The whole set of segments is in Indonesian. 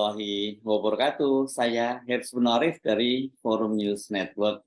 warahmatullahi wabarakatuh. Saya Herzman Arif dari Forum News Network.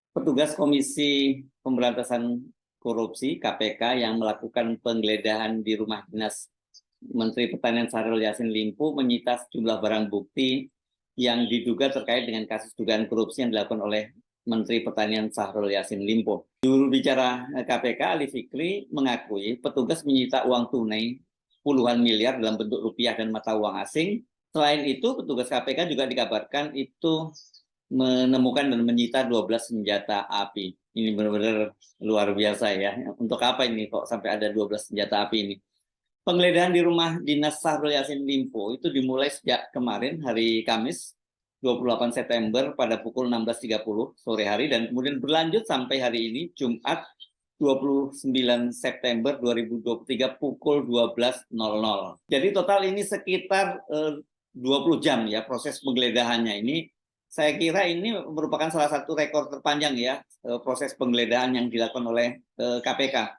Petugas Komisi Pemberantasan Korupsi (KPK) yang melakukan penggeledahan di rumah dinas Menteri Pertanian Syahrul Yassin Limpo menyita sejumlah barang bukti yang diduga terkait dengan kasus dugaan korupsi yang dilakukan oleh Menteri Pertanian Syahrul Yassin Limpo. Juru bicara KPK Ali Fikri mengakui petugas menyita uang tunai puluhan miliar dalam bentuk rupiah dan mata uang asing. Selain itu, petugas KPK juga dikabarkan itu menemukan dan menyita 12 senjata api. Ini benar-benar luar biasa ya. Untuk apa ini kok sampai ada 12 senjata api ini? Penggeledahan di rumah dinas Syahrul Yassin Limpo itu dimulai sejak kemarin hari Kamis 28 September pada pukul 16.30 sore hari dan kemudian berlanjut sampai hari ini Jumat 29 September 2023 pukul 12.00. Jadi total ini sekitar 20 jam ya proses penggeledahannya ini. Saya kira ini merupakan salah satu rekor terpanjang ya proses penggeledahan yang dilakukan oleh KPK.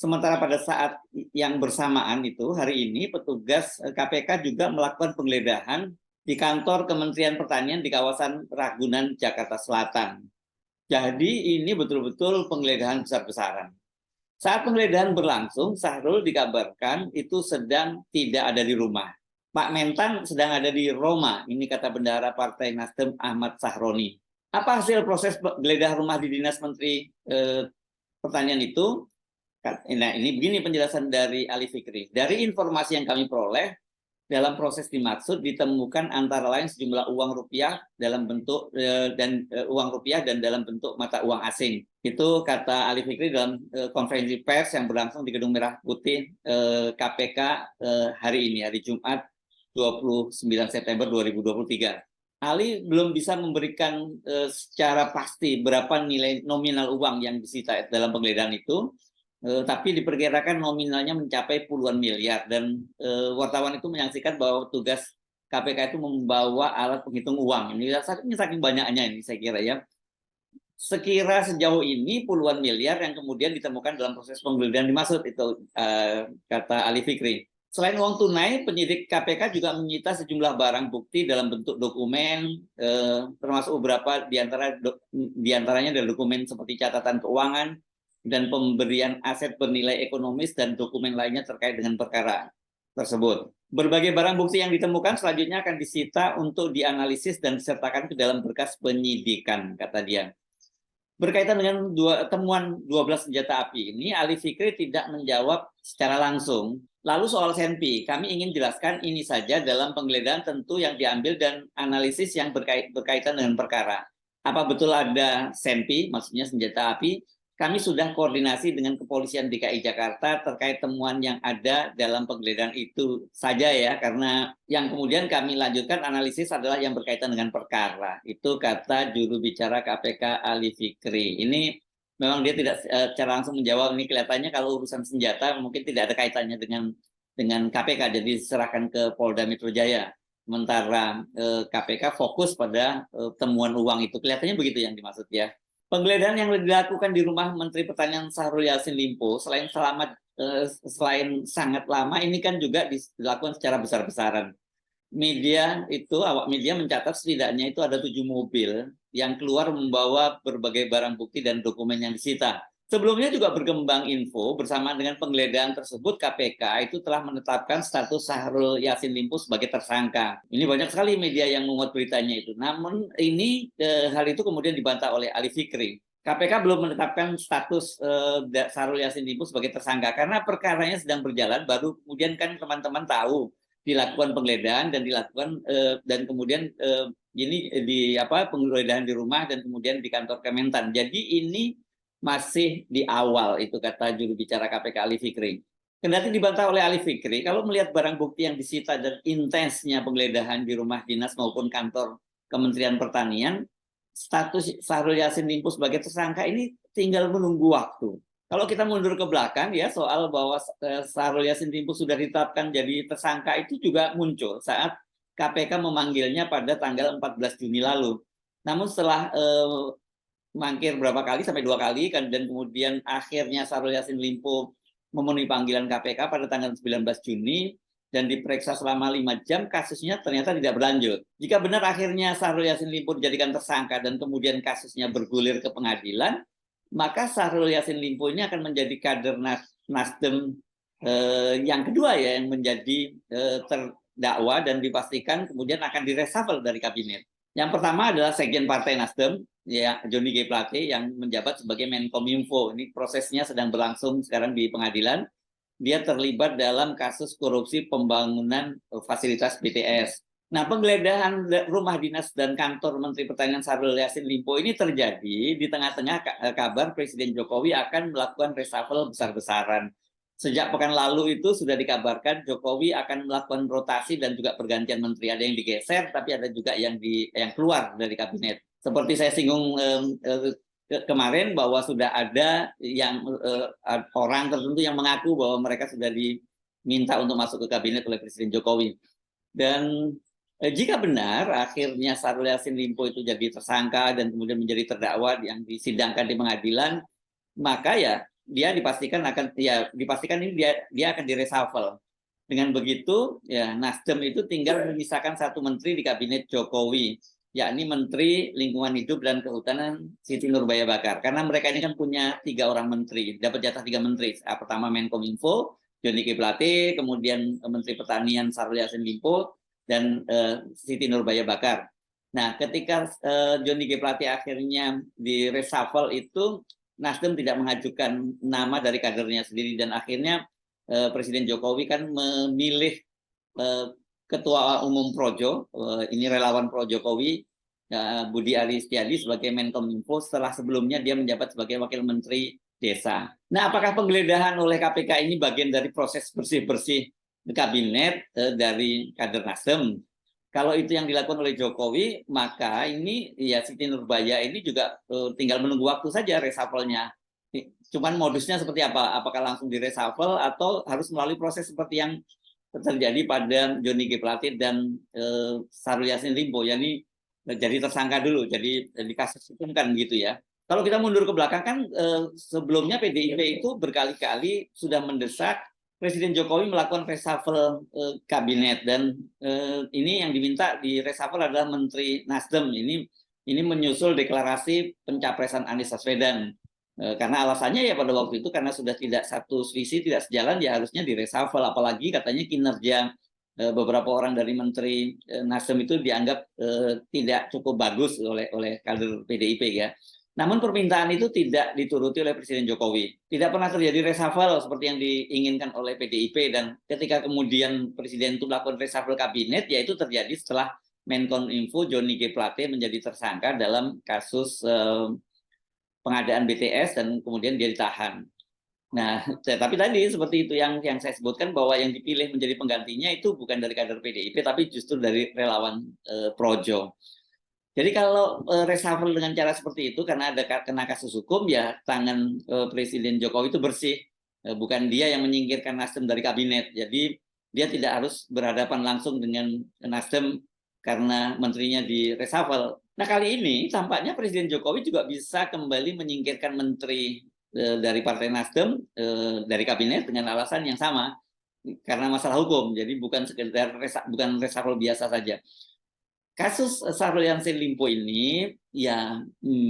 Sementara pada saat yang bersamaan itu hari ini petugas KPK juga melakukan penggeledahan di kantor Kementerian Pertanian di kawasan Ragunan, Jakarta Selatan. Jadi ini betul-betul penggeledahan besar-besaran. Saat penggeledahan berlangsung, Syahrul dikabarkan itu sedang tidak ada di rumah. Pak Mentan sedang ada di Roma, ini kata bendahara Partai Nasdem Ahmad Sahroni. Apa hasil proses penggeledahan rumah di Dinas Menteri Pertanian itu? Nah, ini begini penjelasan dari Ali Fikri. Dari informasi yang kami peroleh, dalam proses dimaksud ditemukan antara lain sejumlah uang rupiah dalam bentuk uang rupiah dan dalam bentuk mata uang asing. Itu kata Ali Fikri dalam konferensi pers yang berlangsung di Gedung Merah Putih KPK hari ini, hari Jumat 29 September 2023. Ali belum bisa memberikan secara pasti berapa nilai nominal uang yang disita dalam penggeledahan itu. Tapi diperkirakan nominalnya mencapai puluhan miliar dan wartawan itu menyaksikan bahwa tugas KPK itu membawa alat penghitung uang. Ini saking banyaknya ini saya kira ya. Sekira sejauh ini puluhan miliar yang kemudian ditemukan dalam proses penggeledahan dimaksud itu kata Ali Fikri. Selain uang tunai, penyidik KPK juga menyita sejumlah barang bukti dalam bentuk dokumen, termasuk beberapa diantaranya adalah dokumen seperti catatan keuangan, dan pemberian aset bernilai ekonomis dan dokumen lainnya terkait dengan perkara tersebut. Berbagai barang bukti yang ditemukan selanjutnya akan disita untuk dianalisis dan disertakan ke dalam berkas penyidikan, kata dia. Berkaitan dengan temuan 12 senjata api ini, Ali Fikri tidak menjawab secara langsung. Lalu soal senpi, kami ingin jelaskan ini saja dalam penggeledahan tentu yang diambil dan analisis yang berkaitan dengan perkara. Apa betul ada senpi, maksudnya senjata api? Kami sudah koordinasi dengan Kepolisian DKI Jakarta terkait temuan yang ada dalam penggeledahan itu saja ya, karena yang kemudian kami lanjutkan analisis adalah yang berkaitan dengan perkara. Itu kata juru bicara KPK Ali Fikri. Ini memang dia tidak secara langsung menjawab, ini kelihatannya kalau urusan senjata mungkin tidak ada kaitannya dengan KPK, jadi diserahkan ke Polda Metro Jaya. Sementara KPK fokus pada temuan uang itu. Kelihatannya begitu yang dimaksud ya. Penggeledahan yang dilakukan di rumah Menteri Pertanian Syahrul Yassin Limpo selain sangat lama ini kan juga dilakukan secara besar-besaran. Awak media mencatat setidaknya itu ada 7 mobil yang keluar membawa berbagai barang bukti dan dokumen yang disita. Sebelumnya juga berkembang info bersamaan dengan penggeledahan tersebut KPK itu telah menetapkan status Syahrul Yassin Limpo sebagai tersangka. Ini banyak sekali media yang memuat beritanya itu. Namun ini hal itu kemudian dibantah oleh Ali Fikri. KPK belum menetapkan status Syahrul Yassin Limpo sebagai tersangka karena perkaranya sedang berjalan. Baru kemudian kan teman-teman tahu dilakukan penggeledahan dan kemudian penggeledahan di rumah dan kemudian di kantor Kementan. Jadi ini masih di awal, itu kata juru bicara KPK Ali Fikri. Kendati dibantah oleh Ali Fikri, kalau melihat barang bukti yang disita dan intensnya penggeledahan di rumah dinas maupun kantor Kementerian Pertanian, status Syahrul Yassin Limpo sebagai tersangka ini tinggal menunggu waktu. Kalau kita mundur ke belakang ya, soal bahwa Syahrul Yassin Limpo sudah ditetapkan jadi tersangka itu juga muncul saat KPK memanggilnya pada tanggal 14 Juni lalu. Namun setelah mangkir berapa kali sampai 2 kali kan, dan kemudian akhirnya Syahrul Yassin Limpo memenuhi panggilan KPK pada tanggal 19 Juni dan diperiksa selama 5 jam, kasusnya ternyata tidak berlanjut. Jika benar akhirnya Syahrul Yassin Limpo dijadikan tersangka dan kemudian kasusnya bergulir ke pengadilan, maka Syahrul Yassin Limpo ini akan menjadi kader Nasdem yang kedua ya, yang menjadi terdakwa dan dipastikan kemudian akan direshuffle dari kabinet. Yang pertama adalah Sekjen Partai Nasdem, ya Johnny G. Plate yang menjabat sebagai Menkominfo. Ini prosesnya sedang berlangsung sekarang di pengadilan. Dia terlibat dalam kasus korupsi pembangunan fasilitas BTS. Nah, penggeledahan rumah dinas dan kantor Menteri Pertanian Syahrul Yassin Limpo ini terjadi di tengah-tengah kabar Presiden Jokowi akan melakukan reshuffle besar-besaran. Sejak pekan lalu itu sudah dikabarkan Jokowi akan melakukan rotasi dan juga pergantian menteri. Ada yang digeser, tapi ada juga yang keluar dari kabinet. Seperti saya singgung kemarin bahwa sudah ada yang orang tertentu yang mengaku bahwa mereka sudah diminta untuk masuk ke kabinet oleh Presiden Jokowi. Dan jika benar akhirnya Syahrul Yassin Limpo itu jadi tersangka dan kemudian menjadi terdakwa yang disidangkan di pengadilan, maka ya dia dipastikan ini dia akan direshuffle. Dengan begitu ya Nasdem itu tinggal menyisakan satu menteri di kabinet Jokowi, yakni Menteri Lingkungan Hidup dan Kehutanan Siti Nurbaya Bakar. Karena mereka ini kan punya 3 orang menteri, dapat jatah 3 menteri. Pertama Menkominfo, Johnny G. Plate, kemudian Menteri Pertanian Syahrul Yassin Limpo, dan Siti Nurbaya Bakar. Nah, ketika Johnny G. Plate akhirnya di reshuffle itu, Nasdem tidak mengajukan nama dari kadernya sendiri, dan akhirnya Presiden Jokowi kan memilih Ketua Umum Projo, ini relawan Pro Jokowi, Budi Aris Setiadi sebagai Menkominfo setelah sebelumnya dia menjabat sebagai Wakil Menteri Desa. Nah, apakah penggeledahan oleh KPK ini bagian dari proses bersih-bersih kabinet dari kader Nasdem? Kalau itu yang dilakukan oleh Jokowi, maka ini ya Siti Nurbaya ini juga tinggal menunggu waktu saja reshuffle-nya. Cuman modusnya seperti apa? Apakah langsung di reshuffle atau harus melalui proses seperti yang terjadi pada Johnny G. Plate dan Syahrul Yassin Limpo, yakni jadi tersangka dulu, jadi di kasus hukum kan gitu ya. Kalau kita mundur ke belakang kan sebelumnya PDIP itu berkali-kali sudah mendesak Presiden Jokowi melakukan reshuffle kabinet, dan ini yang diminta di reshuffle adalah Menteri Nasdem. Ini menyusul deklarasi pencapresan Anies Baswedan. Karena alasannya ya pada waktu itu karena sudah tidak satu visi, tidak sejalan, ya harusnya di reshuffle. Apalagi katanya kinerja beberapa orang dari Menteri Nasdem itu dianggap tidak cukup bagus oleh kader PDIP ya. Namun permintaan itu tidak dituruti oleh Presiden Jokowi. Tidak pernah terjadi reshuffle seperti yang diinginkan oleh PDIP, dan ketika kemudian Presiden itu melakukan reshuffle kabinet, yaitu terjadi setelah Menkominfo Johnny G. Plate menjadi tersangka dalam kasus pengadaan BTS dan kemudian dia ditahan. Nah, tapi tadi seperti itu yang saya sebutkan bahwa yang dipilih menjadi penggantinya itu bukan dari kader PDIP, tapi justru dari relawan Projo. Jadi kalau reshuffle dengan cara seperti itu karena ada kena kasus hukum, ya tangan Presiden Jokowi itu bersih, bukan dia yang menyingkirkan Nasdem dari kabinet. Jadi dia tidak harus berhadapan langsung dengan Nasdem karena menterinya di reshuffle. Nah, kali ini tampaknya Presiden Jokowi juga bisa kembali menyingkirkan menteri dari Partai Nasdem dari kabinet dengan alasan yang sama, karena masalah hukum. Jadi bukan sekedar bukan reshuffle biasa saja. Kasus Syahrul Yassin Limpo ini ya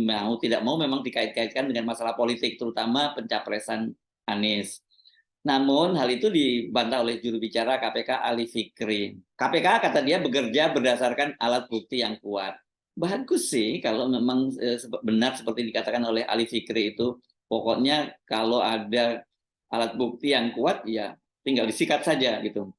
mau tidak mau memang dikait-kaitkan dengan masalah politik, terutama pencapresan Anies. Namun hal itu dibantah oleh juru bicara KPK Ali Fikri. KPK kata dia bekerja berdasarkan alat bukti yang kuat. Bagus sih kalau memang benar seperti dikatakan oleh Ali Fikri itu. Pokoknya kalau ada alat bukti yang kuat ya tinggal disikat saja gitu.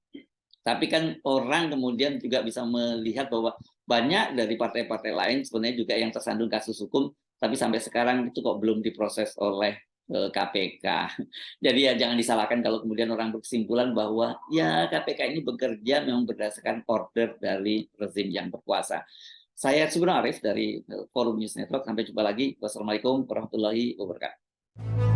Tapi kan orang kemudian juga bisa melihat bahwa banyak dari partai-partai lain sebenarnya juga yang tersandung kasus hukum, tapi sampai sekarang itu kok belum diproses oleh KPK. Jadi ya jangan disalahkan kalau kemudian orang berkesimpulan bahwa ya KPK ini bekerja memang berdasarkan order dari rezim yang berkuasa. Saya Subhan Arif dari Forum News Network. Sampai jumpa lagi. Wassalamualaikum warahmatullahi wabarakatuh.